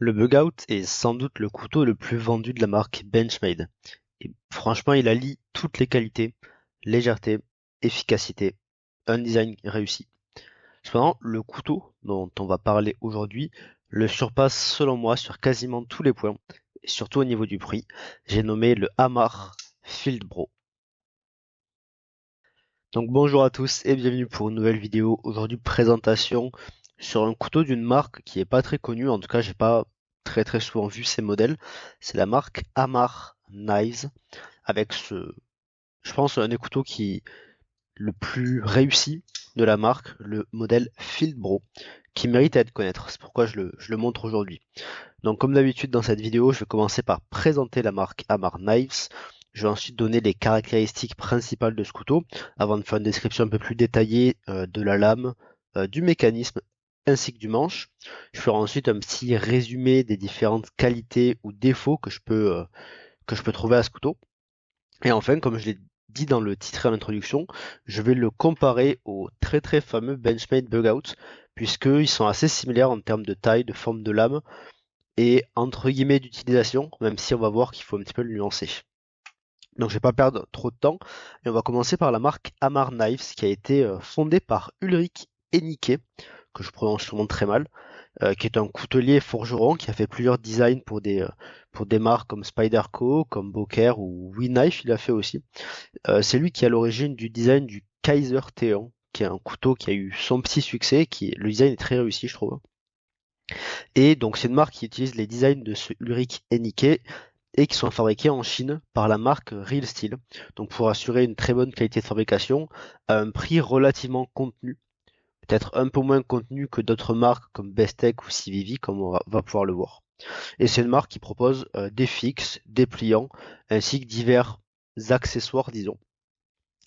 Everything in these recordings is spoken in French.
Le Bugout est sans doute le couteau le plus vendu de la marque Benchmade. Et franchement, il allie toutes les qualités, légèreté, efficacité, un design réussi. Cependant, le couteau dont on va parler aujourd'hui le surpasse selon moi sur quasiment tous les points, et surtout au niveau du prix. J'ai nommé le Hamar Field Bro. Donc bonjour à tous et bienvenue pour une nouvelle vidéo. Aujourd'hui, présentation sur un couteau d'une marque qui est pas très connue, en tout cas j'ai pas très souvent vu ces modèles. C'est la marque Hamar Knives avec je pense un des couteaux qui le plus réussi de la marque, le modèle Field Bro, qui mérite à être connaître. C'est pourquoi je le montre aujourd'hui. Donc comme d'habitude dans cette vidéo, je vais commencer par présenter la marque Hamar Knives. Je vais ensuite donner les caractéristiques principales de ce couteau, avant de faire une description un peu plus détaillée de la lame, du mécanisme ainsi que du manche. Je ferai ensuite un petit résumé des différentes qualités ou défauts que je peux trouver à ce couteau. Et enfin, comme je l'ai dit dans le titre et l'introduction, je vais le comparer au très fameux Benchmade Bugout, puisqu'ils sont assez similaires en termes de taille, de forme de lame, et entre guillemets d'utilisation, même si on va voir qu'il faut un petit peu le nuancer. Donc je vais pas perdre trop de temps et on va commencer par la marque Hamar Knives qui a été fondée par Ulrich Hennicke, que je prononce sûrement très mal, qui est un coutelier forgeron qui a fait plusieurs designs pour des marques comme Spyderco, comme Boker ou WeKnife, il a fait aussi. C'est lui qui est à l'origine du design du Kaiser T1, qui est un couteau qui a eu son petit succès, le design est très réussi je trouve. Et donc c'est une marque qui utilise les designs de ce Ulrich Hennicke et qui sont fabriqués en Chine par la marque Real Steel. Donc pour assurer une très bonne qualité de fabrication à un prix relativement contenu, peut-être un peu moins contenu que d'autres marques comme Bestech ou CVV comme va pouvoir le voir. Et c'est une marque qui propose des fixes, des pliants ainsi que divers accessoires disons.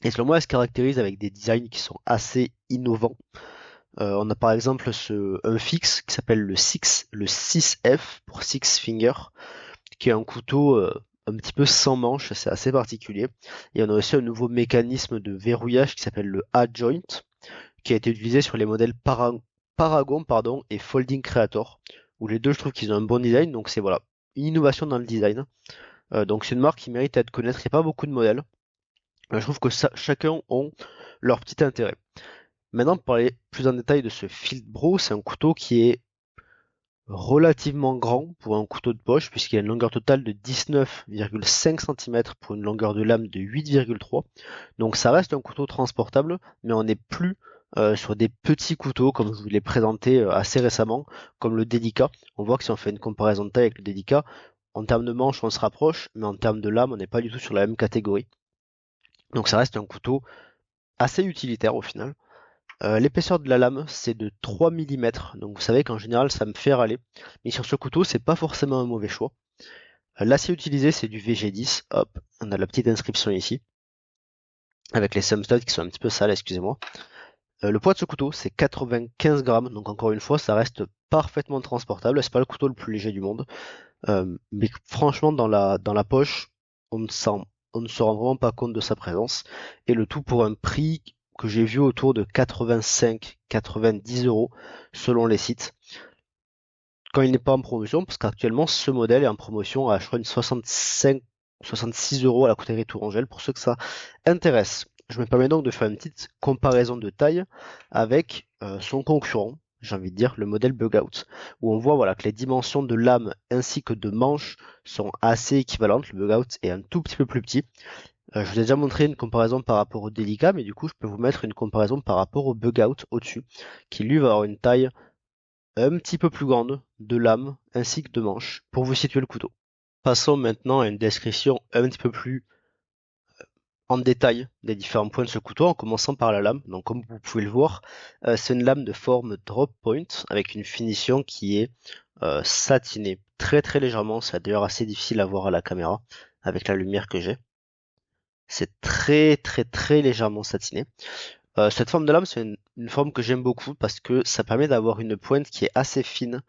Et selon moi elle se caractérise avec des designs qui sont assez innovants. On a par exemple un fixe qui s'appelle le 6F pour Six Finger, qui est un couteau un petit peu sans manche, c'est assez particulier. Et on a aussi un nouveau mécanisme de verrouillage qui s'appelle le A-joint, qui a été utilisé sur les modèles Paragon et Folding Creator, où les deux je trouve qu'ils ont un bon design, donc c'est voilà, une innovation dans le design. Donc c'est une marque qui mérite à être connaître, il n'y a pas beaucoup de modèles. Je trouve que chacun ont leur petit intérêt. Maintenant, pour parler plus en détail de ce Field Bro, c'est un couteau qui est relativement grand pour un couteau de poche puisqu'il a une longueur totale de 19,5 cm pour une longueur de lame de 8,3. Donc ça reste un couteau transportable, mais on n'est plus sur des petits couteaux comme je vous l'ai présenté assez récemment, comme le Dedica. On voit que si on fait une comparaison de taille avec le Dedica, en termes de manche on se rapproche, mais en termes de lame on n'est pas du tout sur la même catégorie. Donc ça reste un couteau assez utilitaire au final. L'épaisseur de la lame, c'est de 3 mm, donc vous savez qu'en général ça me fait râler, mais sur ce couteau c'est pas forcément un mauvais choix. L'acier utilisé c'est du VG10, hop, on a la petite inscription ici, avec les sumstuds qui sont un petit peu sales, excusez-moi. Le poids de ce couteau c'est 95 grammes, donc encore une fois ça reste parfaitement transportable, c'est pas le couteau le plus léger du monde, mais franchement dans la poche, on ne sent, on ne se rend vraiment pas compte de sa présence, et le tout pour un prix que j'ai vu autour de 85-90 euros selon les sites. Quand il n'est pas en promotion, parce qu'actuellement ce modèle est en promotion à je crois une 66 euros à la coutellerie Tourangelle pour ceux que ça intéresse. Je me permets donc de faire une petite comparaison de taille avec son concurrent, j'ai envie de dire le modèle Bugout, où on voit voilà que les dimensions de lame ainsi que de manche sont assez équivalentes. Le Bugout est un tout petit peu plus petit. Je vous ai déjà montré une comparaison par rapport au Delica, mais du coup je peux vous mettre une comparaison par rapport au Bugout au-dessus, qui lui va avoir une taille un petit peu plus grande de lame ainsi que de manche, pour vous situer le couteau. Passons maintenant à une description un petit peu plus en détail des différents points de ce couteau, en commençant par la lame. Donc comme vous pouvez le voir, c'est une lame de forme drop point, avec une finition qui est satinée très légèrement, c'est d'ailleurs assez difficile à voir à la caméra, avec la lumière que j'ai. C'est très légèrement satiné. Cette forme de lame, c'est une forme que j'aime beaucoup parce que ça permet d'avoir une pointe qui est assez fine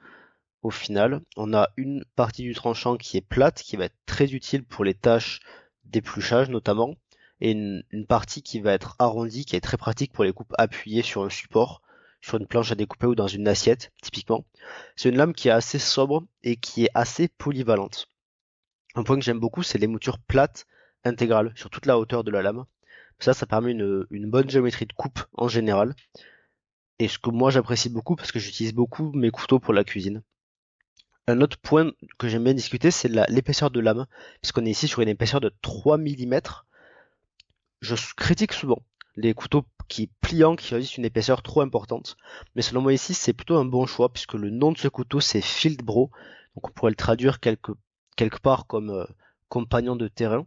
au final. On a une partie du tranchant qui est plate, qui va être très utile pour les tâches d'épluchage notamment, et une partie qui va être arrondie, qui est très pratique pour les coupes appuyées sur un support, sur une planche à découper ou dans une assiette, typiquement. C'est une lame qui est assez sobre et qui est assez polyvalente. Un point que j'aime beaucoup, c'est les moutures plates intégrales sur toute la hauteur de la lame. Ça permet une bonne géométrie de coupe en général. Et ce que moi j'apprécie beaucoup parce que j'utilise beaucoup mes couteaux pour la cuisine. Un autre point que j'aime bien discuter, c'est l'épaisseur de lame, puisqu'on est ici sur une épaisseur de 3 mm. Je critique souvent les couteaux pliants qui choisissent une épaisseur trop importante, mais selon moi ici c'est plutôt un bon choix, puisque le nom de ce couteau c'est Field Bro, donc on pourrait le traduire quelque part comme compagnon de terrain.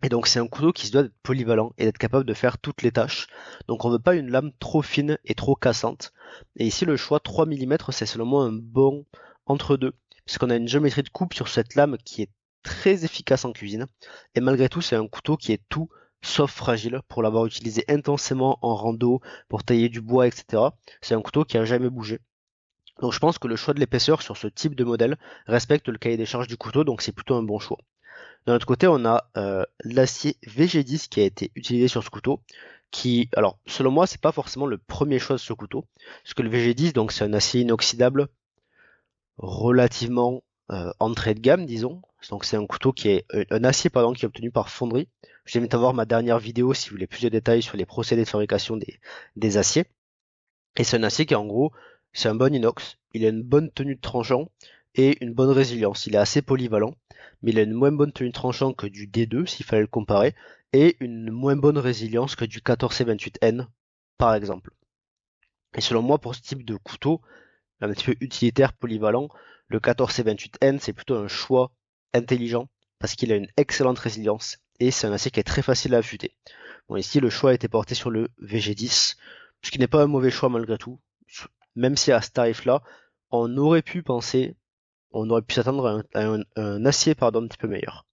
Et donc c'est un couteau qui se doit d'être polyvalent et d'être capable de faire toutes les tâches. Donc on veut pas une lame trop fine et trop cassante. Et ici le choix 3 mm c'est selon moi un bon entre-deux. Puisqu'on a une géométrie de coupe sur cette lame qui est très efficace en cuisine. Et malgré tout c'est un couteau qui est tout sauf fragile pour l'avoir utilisé intensément en rando, pour tailler du bois, etc. C'est un couteau qui a jamais bougé. Donc je pense que le choix de l'épaisseur sur ce type de modèle respecte le cahier des charges du couteau, donc c'est plutôt un bon choix. D'un autre côté, on a l'acier VG10 qui a été utilisé sur ce couteau, qui, alors, selon moi, c'est pas forcément le premier choix de ce couteau, parce que le VG10, donc c'est un acier inoxydable relativement entrée de gamme, disons. Donc c'est un couteau qui est un acier pardon qui est obtenu par fonderie. Je vous invite à voir ma dernière vidéo si vous voulez plus de détails sur les procédés de fabrication des aciers. Et c'est un acier qui en gros, c'est un bon inox, il a une bonne tenue de tranchant et une bonne résilience. Il est assez polyvalent, mais il a une moins bonne tenue de tranchant que du D2 s'il fallait le comparer, et une moins bonne résilience que du 14C28N par exemple. Et selon moi, pour ce type de couteau, un petit peu utilitaire, polyvalent, le 14C28N c'est plutôt un choix intelligent parce qu'il a une excellente résilience et c'est un acier qui est très facile à affûter. Bon, ici le choix a été porté sur le VG10, ce qui n'est pas un mauvais choix malgré tout, même si à ce tarif-là, on aurait pu s'attendre à un acier pardon, un petit peu meilleur.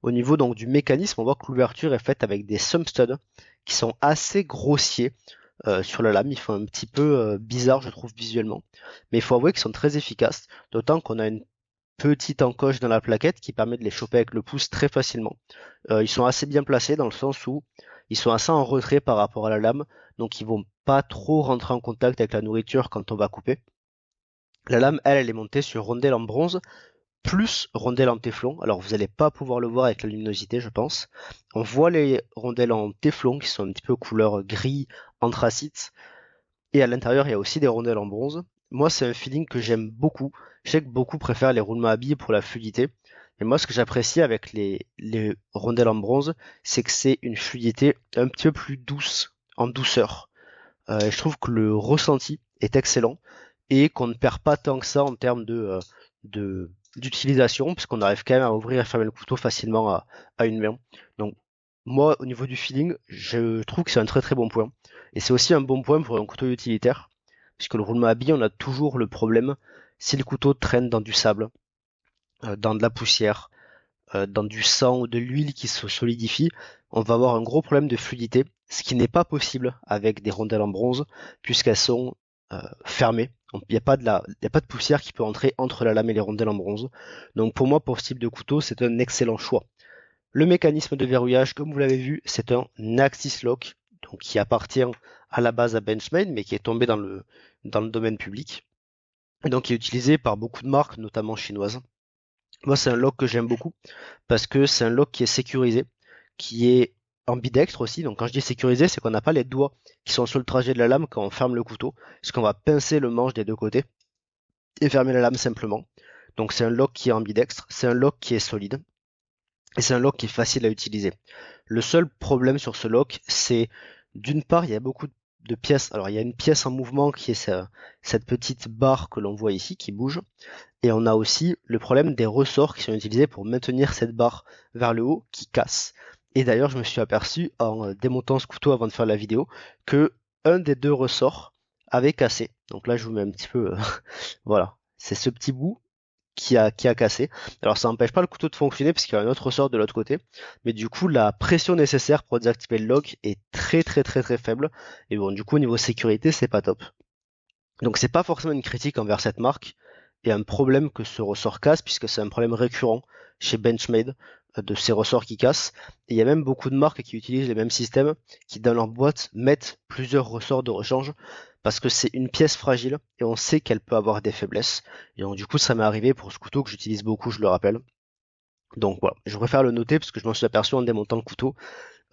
Au niveau donc du mécanisme, on voit que l'ouverture est faite avec des thumb studs qui sont assez grossiers sur la lame. Ils font un petit peu bizarre, je trouve, visuellement. Mais il faut avouer qu'ils sont très efficaces, d'autant qu'on a une petite encoche dans la plaquette qui permet de les choper avec le pouce très facilement. Ils sont assez bien placés dans le sens où ils sont assez en retrait par rapport à la lame, donc ils vont pas trop rentrer en contact avec la nourriture quand on va couper. La lame, elle est montée sur rondelle en bronze, plus rondelle en téflon. Alors vous n'allez pas pouvoir le voir avec la luminosité, je pense. On voit les rondelles en téflon qui sont un petit peu couleur gris, anthracite. Et à l'intérieur, il y a aussi des rondelles en bronze. Moi, c'est un feeling que j'aime beaucoup. Je sais que beaucoup préfèrent les roulements à billes pour la fluidité. Et moi, ce que j'apprécie avec les rondelles en bronze, c'est que c'est une fluidité un petit peu plus douce, en douceur. Et je trouve que le ressenti est excellent et qu'on ne perd pas tant que ça en termes d'utilisation, puisqu'on arrive quand même à ouvrir et fermer le couteau facilement à une main. Donc moi, au niveau du feeling, je trouve que c'est un très très bon point. Et c'est aussi un bon point pour un couteau utilitaire, puisque le roulement à billes, on a toujours le problème, si le couteau traîne dans du sable, dans de la poussière, dans du sang ou de l'huile qui se solidifie, on va avoir un gros problème de fluidité, ce qui n'est pas possible avec des rondelles en bronze, puisqu'elles sont fermées. Il n'y a pas de poussière qui peut entrer entre la lame et les rondelles en bronze. Donc pour moi, pour ce type de couteau, c'est un excellent choix. Le mécanisme de verrouillage, comme vous l'avez vu, c'est un Axis Lock, donc qui appartient à la base à Benchmade, mais qui est tombé dans le domaine public. Et donc qui est utilisé par beaucoup de marques, notamment chinoises. Moi, c'est un lock que j'aime beaucoup parce que c'est un lock qui est sécurisé, qui est ambidextre aussi. Donc quand je dis sécurisé, c'est qu'on n'a pas les doigts qui sont sur le trajet de la lame quand on ferme le couteau, parce qu'on va pincer le manche des deux côtés et fermer la lame simplement. Donc c'est un lock qui est ambidextre, c'est un lock qui est solide et c'est un lock qui est facile à utiliser. Le seul problème sur ce lock, c'est d'une part, il y a beaucoup de pièces. Alors il y a une pièce en mouvement qui est cette petite barre que l'on voit ici qui bouge. Et on a aussi le problème des ressorts qui sont utilisés pour maintenir cette barre vers le haut qui casse. Et d'ailleurs, je me suis aperçu en démontant ce couteau avant de faire la vidéo que un des deux ressorts avait cassé. Donc là, je vous mets un petit peu, voilà, c'est ce petit bout qui a cassé. Alors ça n'empêche pas le couteau de fonctionner parce qu'il y a un autre ressort de l'autre côté, mais du coup la pression nécessaire pour désactiver le lock est très très très très faible. Et bon, du coup au niveau sécurité, c'est pas top. Donc c'est pas forcément une critique envers cette marque et un problème que ce ressort casse, puisque c'est un problème récurrent chez Benchmade de ces ressorts qui cassent. Et il y a même beaucoup de marques qui utilisent les mêmes systèmes, qui dans leur boîte mettent plusieurs ressorts de rechange, parce que c'est une pièce fragile et on sait qu'elle peut avoir des faiblesses. Et donc du coup ça m'est arrivé pour ce couteau que j'utilise beaucoup, je le rappelle. Donc voilà, je préfère le noter parce que je m'en suis aperçu en démontant le couteau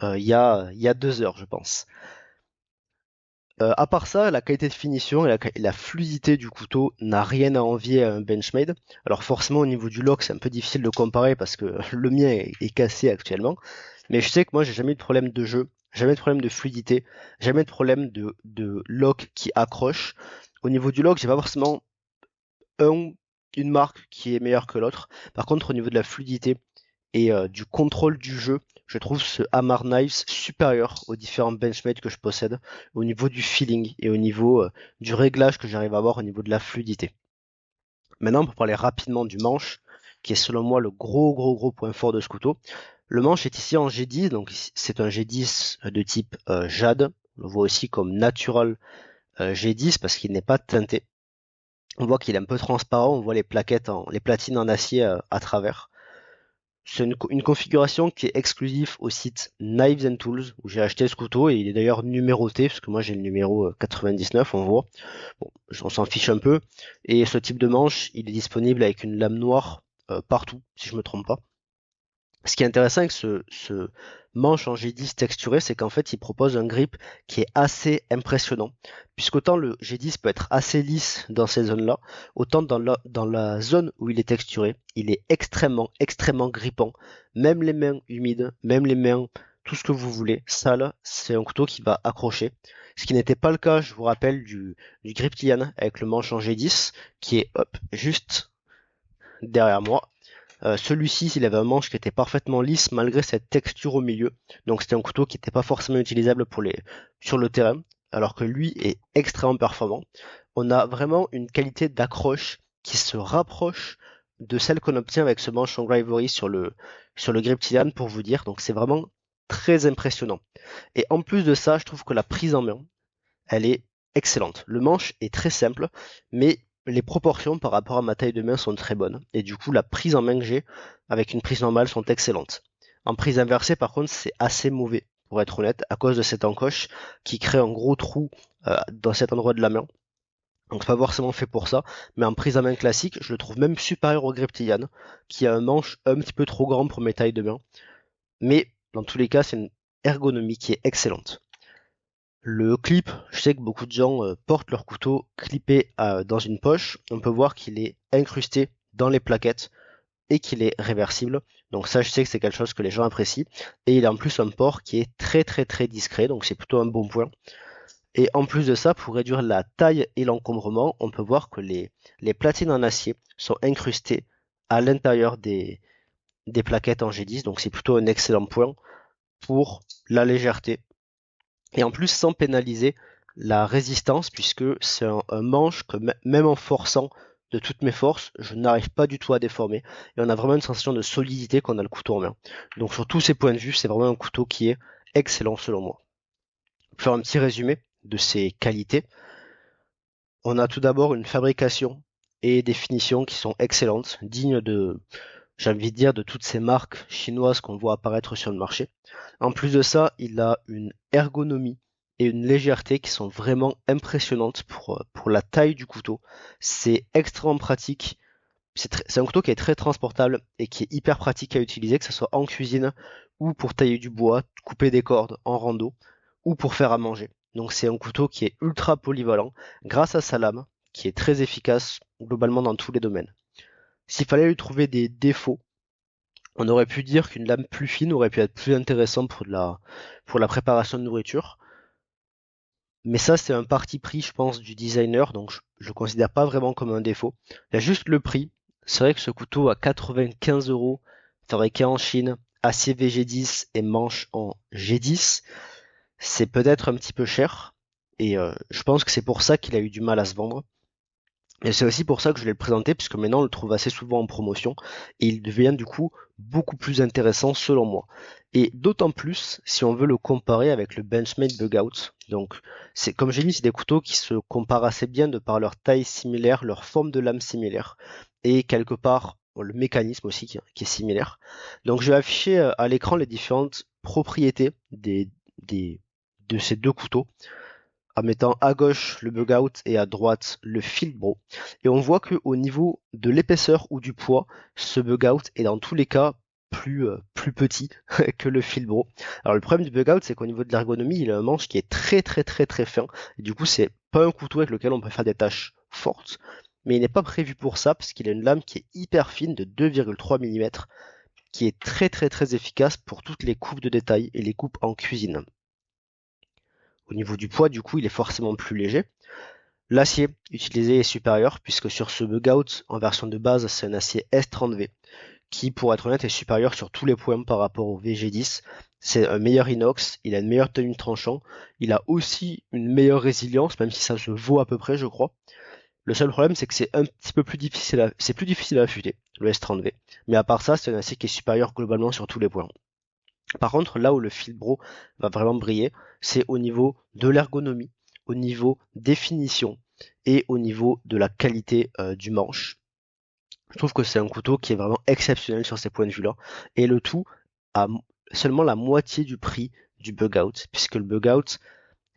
il y a 2 heures je pense. À part ça, la qualité de finition et la fluidité du couteau n'a rien à envier à un Benchmade. Alors forcément au niveau du lock c'est un peu difficile de comparer parce que le mien est cassé actuellement. Mais je sais que moi j'ai jamais eu de problème de jeu, jamais de problème de fluidité, jamais de problème de lock qui accroche. Au niveau du lock, j'ai pas forcément un, une marque qui est meilleure que l'autre. Par contre au niveau de la fluidité et du contrôle du jeu, je trouve ce Hammer Knives supérieur aux différents benchmates que je possède, au niveau du feeling et au niveau du réglage que j'arrive à avoir au niveau de la fluidité. Maintenant, pour parler rapidement du manche, qui est selon moi le gros point fort de ce couteau, le manche est ici en G10, donc c'est un G10 de type jade, on le voit aussi comme natural G10 parce qu'il n'est pas teinté. On voit qu'il est un peu transparent, on voit les platines en acier à travers. C'est une configuration qui est exclusive au site Knives and Tools où j'ai acheté ce couteau et il est d'ailleurs numéroté parce que moi j'ai le numéro 99, on voit. Bon, on s'en fiche un peu. Et ce type de manche, il est disponible avec une lame noire partout, si je me trompe pas. Ce qui est intéressant avec ce manche en G10 texturé, c'est qu'en fait, il propose un grip qui est assez impressionnant. Puisqu'autant le G10 peut être assez lisse dans ces zones-là, autant dans la zone où il est texturé, il est extrêmement grippant. Même les mains humides, même les mains, tout ce que vous voulez, sales, c'est un couteau qui va accrocher. Ce qui n'était pas le cas, je vous rappelle, du grip Tian avec le manche en G10, qui est hop, juste derrière moi. Celui-ci, il avait un manche qui était parfaitement lisse malgré cette texture au milieu. Donc c'était un couteau qui n'était pas forcément utilisable sur le terrain, alors que lui est extrêmement performant. On a vraiment une qualité d'accroche qui se rapproche de celle qu'on obtient avec ce manche en Ivory sur le grip Titan pour vous dire. Donc c'est vraiment très impressionnant. Et en plus de ça, je trouve que la prise en main, elle est excellente. Le manche est très simple, mais les proportions par rapport à ma taille de main sont très bonnes. Et du coup, la prise en main que j'ai avec une prise normale sont excellentes. En prise inversée, par contre, c'est assez mauvais, pour être honnête, à cause de cette encoche qui crée un gros trou dans cet endroit de la main. Donc c'est pas forcément fait pour ça, mais en prise en main classique, je le trouve même supérieur au Griptilian, qui a un manche un petit peu trop grand pour mes tailles de main. Mais dans tous les cas, c'est une ergonomie qui est excellente. Le clip, je sais que beaucoup de gens portent leur couteau clippé dans une poche. On peut voir qu'il est incrusté dans les plaquettes et qu'il est réversible. Donc ça, je sais que c'est quelque chose que les gens apprécient. Et il a en plus un port qui est très discret, donc c'est plutôt un bon point. Et en plus de ça, pour réduire la taille et l'encombrement, on peut voir que les platines en acier sont incrustées à l'intérieur des plaquettes en G10, donc c'est plutôt un excellent point pour la légèreté et en plus sans pénaliser la résistance puisque c'est un manche que même en forçant de toutes mes forces, je n'arrive pas du tout à déformer et on a vraiment une sensation de solidité quand on a le couteau en main. Donc sur tous ces points de vue, c'est vraiment un couteau qui est excellent selon moi. Pour faire un petit résumé de ses qualités, on a tout d'abord une fabrication et des finitions qui sont excellentes, dignes de, j'ai envie de dire, de toutes ces marques chinoises qu'on voit apparaître sur le marché. En plus de ça, il a une ergonomie et une légèreté qui sont vraiment impressionnantes pour la taille du couteau. C'est extrêmement pratique. C'est un couteau qui est très transportable et qui est hyper pratique à utiliser, que ce soit en cuisine ou pour tailler du bois, couper des cordes en rando ou pour faire à manger. Donc c'est un couteau qui est ultra polyvalent grâce à sa lame qui est très efficace globalement dans tous les domaines. S'il fallait lui trouver des défauts, on aurait pu dire qu'une lame plus fine aurait pu être plus intéressante pour la préparation de nourriture. Mais ça, c'est un parti pris, je pense, du designer, donc je le considère pas vraiment comme un défaut. Il y a juste le prix. C'est vrai que ce couteau à 95 €, fabriqué en Chine, acier VG10 et manche en G10, c'est peut-être un petit peu cher. Et je pense que c'est pour ça qu'il a eu du mal à se vendre. Et c'est aussi pour ça que je l'ai présenté, puisque maintenant on le trouve assez souvent en promotion, et il devient du coup beaucoup plus intéressant selon moi. Et d'autant plus si on veut le comparer avec le Benchmade Bugout. Donc c'est comme j'ai dit, c'est des couteaux qui se comparent assez bien de par leur taille similaire, leur forme de lame similaire, et quelque part le mécanisme aussi qui est similaire. Donc je vais afficher à l'écran les différentes propriétés de ces deux couteaux en mettant à gauche le bug out et à droite le field bro. Et on voit que au niveau de l'épaisseur ou du poids, ce bug out est dans tous les cas plus petit que le field bro. Alors le problème du bug out, c'est qu'au niveau de l'ergonomie, il a un manche qui est très fin. Et du coup, c'est pas un couteau avec lequel on peut faire des tâches fortes. Mais il n'est pas prévu pour ça parce qu'il a une lame qui est hyper fine de 2,3 mm qui est très efficace pour toutes les coupes de détail et les coupes en cuisine. Au niveau du poids, du coup, il est forcément plus léger. L'acier utilisé est supérieur puisque sur ce bug out en version de base, c'est un acier S30V qui, pour être honnête, est supérieur sur tous les points par rapport au VG10. C'est un meilleur inox, il a une meilleure tenue de tranchant, il a aussi une meilleure résilience, même si ça se vaut à peu près, je crois. Le seul problème, c'est que c'est un petit peu plus difficile à affûter, le S30V. Mais à part ça, c'est un acier qui est supérieur globalement sur tous les points. Par contre, là où le field bro va vraiment briller, c'est au niveau de l'ergonomie, au niveau des finitions et au niveau de la qualité du manche. Je trouve que c'est un couteau qui est vraiment exceptionnel sur ces points de vue-là. Et le tout à seulement la moitié du prix du bug out, puisque le bug out,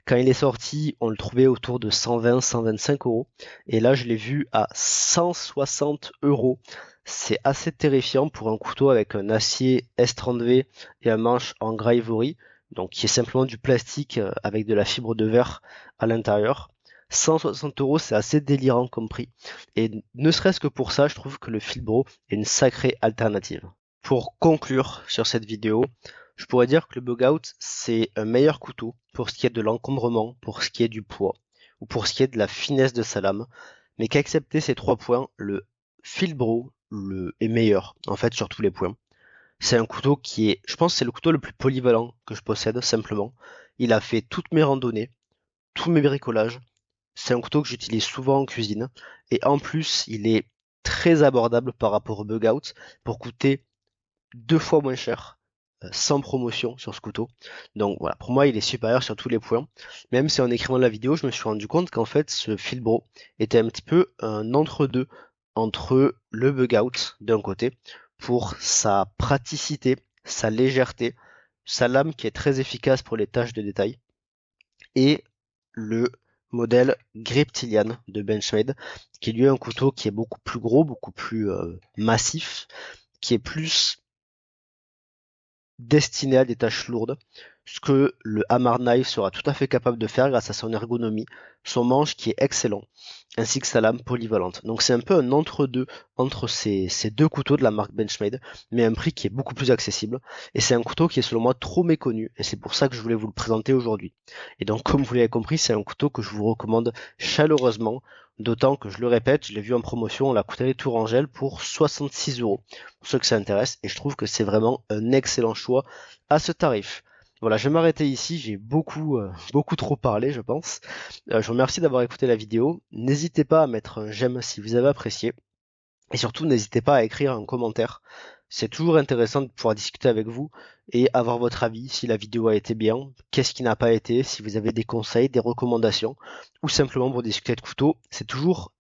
quand il est sorti, on le trouvait autour de 120-125 euros. Et là, je l'ai vu à 160 euros. C'est assez terrifiant pour un couteau avec un acier S30V et un manche en gras ivory, donc qui est simplement du plastique avec de la fibre de verre à l'intérieur. 160 euros, c'est assez délirant comme prix. Et ne serait-ce que pour ça, je trouve que le Filbro est une sacrée alternative. Pour conclure sur cette vidéo, je pourrais dire que le bug out, c'est un meilleur couteau pour ce qui est de l'encombrement, pour ce qui est du poids, ou pour ce qui est de la finesse de sa lame, mais qu'accepter ces 3 points, le Filbro est meilleur, en fait, sur tous les points. C'est un couteau qui est, je pense, que c'est le couteau le plus polyvalent que je possède, simplement. Il a fait toutes mes randonnées, tous mes bricolages. C'est un couteau que j'utilise souvent en cuisine, et en plus, il est très abordable par rapport au bug out, pour coûter 2 fois moins cher sans promotion sur ce couteau. Donc voilà, pour moi il est supérieur sur tous les points. Même si en écrivant la vidéo, je me suis rendu compte qu'en fait ce Filbro était un petit peu un entre-deux entre le bug out d'un côté pour sa praticité, sa légèreté, sa lame qui est très efficace pour les tâches de détail et le modèle Griptilian de Benchmade qui lui est un couteau qui est beaucoup plus gros, beaucoup plus massif, qui est plus destiné à des tâches lourdes, ce que le Hammer Knife sera tout à fait capable de faire grâce à son ergonomie, son manche qui est excellent, ainsi que sa lame polyvalente. Donc c'est un peu un entre-deux entre ces deux couteaux de la marque Benchmade, mais à un prix qui est beaucoup plus accessible. Et c'est un couteau qui est selon moi trop méconnu, et c'est pour ça que je voulais vous le présenter aujourd'hui. Et donc comme vous l'avez compris, c'est un couteau que je vous recommande chaleureusement, d'autant que je le répète, je l'ai vu en promotion, on l'a coûté Tourangelle pour 66 euros, pour ceux que ça intéresse, et je trouve que c'est vraiment un excellent choix à ce tarif. Voilà, je vais m'arrêter ici, j'ai beaucoup trop parlé, je pense. Je vous remercie d'avoir écouté la vidéo. N'hésitez pas à mettre un j'aime si vous avez apprécié. Et surtout, n'hésitez pas à écrire un commentaire. C'est toujours intéressant de pouvoir discuter avec vous et avoir votre avis, si la vidéo a été bien, qu'est-ce qui n'a pas été, si vous avez des conseils, des recommandations, ou simplement pour discuter de couteau. C'est toujours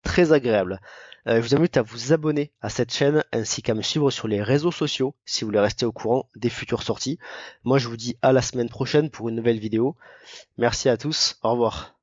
très agréable. Je vous invite à vous abonner à cette chaîne ainsi qu'à me suivre sur les réseaux sociaux si vous voulez rester au courant des futures sorties. Moi je vous dis à la semaine prochaine pour une nouvelle vidéo. Merci à tous, au revoir.